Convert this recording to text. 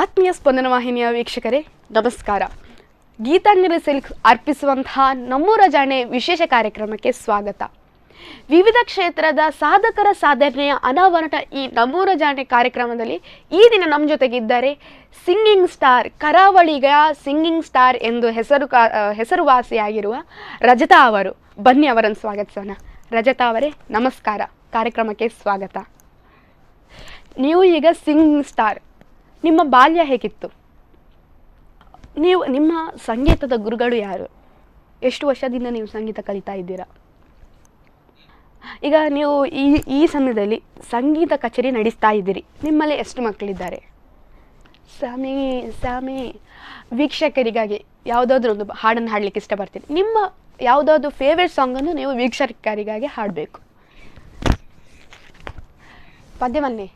ಆತ್ಮೀಯ ಸ್ಪಂದನ ವಾಹಿನಿಯ ವೀಕ್ಷಕರೇ ನಮಸ್ಕಾರ. ಗೀತಾಂಜಲಿ ಸಿಲ್ಕ್ಸ್ ಅರ್ಪಿಸುವಂತಹ ನಮ್ಮೂರ ಜಾಣೆ ವಿಶೇಷ ಕಾರ್ಯಕ್ರಮಕ್ಕೆ ಸ್ವಾಗತ. ವಿವಿಧ ಕ್ಷೇತ್ರದ ಸಾಧಕರ ಸಾಧನೆಯ ಅನಾವರಣ ಈ ನಮ್ಮೂರ ಜಾಣೆ ಕಾರ್ಯಕ್ರಮದಲ್ಲಿ ಈ ದಿನ ನಮ್ಮ ಜೊತೆಗಿದ್ದಾರೆ ಸಿಂಗಿಂಗ್ ಸ್ಟಾರ್, ಕರಾವಳಿಗ ಸಿಂಗಿಂಗ್ ಸ್ಟಾರ್ ಎಂದು ಹೆಸರುವಾಸಿಯಾಗಿರುವ ರಜತಾ ಅವರು. ಬನ್ನಿ ಅವರನ್ನು ಸ್ವಾಗತಿಸೋಣ. ರಜತಾ ಅವರೇ ನಮಸ್ಕಾರ, ಕಾರ್ಯಕ್ರಮಕ್ಕೆ ಸ್ವಾಗತ. ನೀವು ಈಗ ಸಿಂಗಿಂಗ್ ಸ್ಟಾರ್, ನಿಮ್ಮ ಬಾಲ್ಯ ಹೇಗಿತ್ತು? ನಿಮ್ಮ ಸಂಗೀತದ ಗುರುಗಳು ಯಾರು? ಎಷ್ಟು ವರ್ಷದಿಂದ ನೀವು ಸಂಗೀತ ಕಲಿತಾ ಇದ್ದೀರಾ? ಈಗ ನೀವು ಈ ಸಮಯದಲ್ಲಿ ಸಂಗೀತ ಕಚೇರಿ ನಡೆಸ್ತಾ ಇದ್ದೀರಿ. ನಿಮ್ಮಲ್ಲಿ ಎಷ್ಟು ಮಕ್ಕಳಿದ್ದಾರೆ? ಸ್ವಾಮಿ ವೀಕ್ಷಕರಿಗಾಗಿ ಯಾವುದಾದ್ರೂ ಒಂದು ಹಾಡನ್ನು ಹಾಡಲಿಕ್ಕೆ ಇಷ್ಟಪಡ್ತೀನಿ. ನಿಮ್ಮ ಯಾವುದಾದ್ರು ಫೇವ್ರೆಟ್ ಸಾಂಗನ್ನು ನೀವು ವೀಕ್ಷಕರಿಗಾಗಿ ಹಾಡಬೇಕು. ಪದ್ಯವನ್ನೇ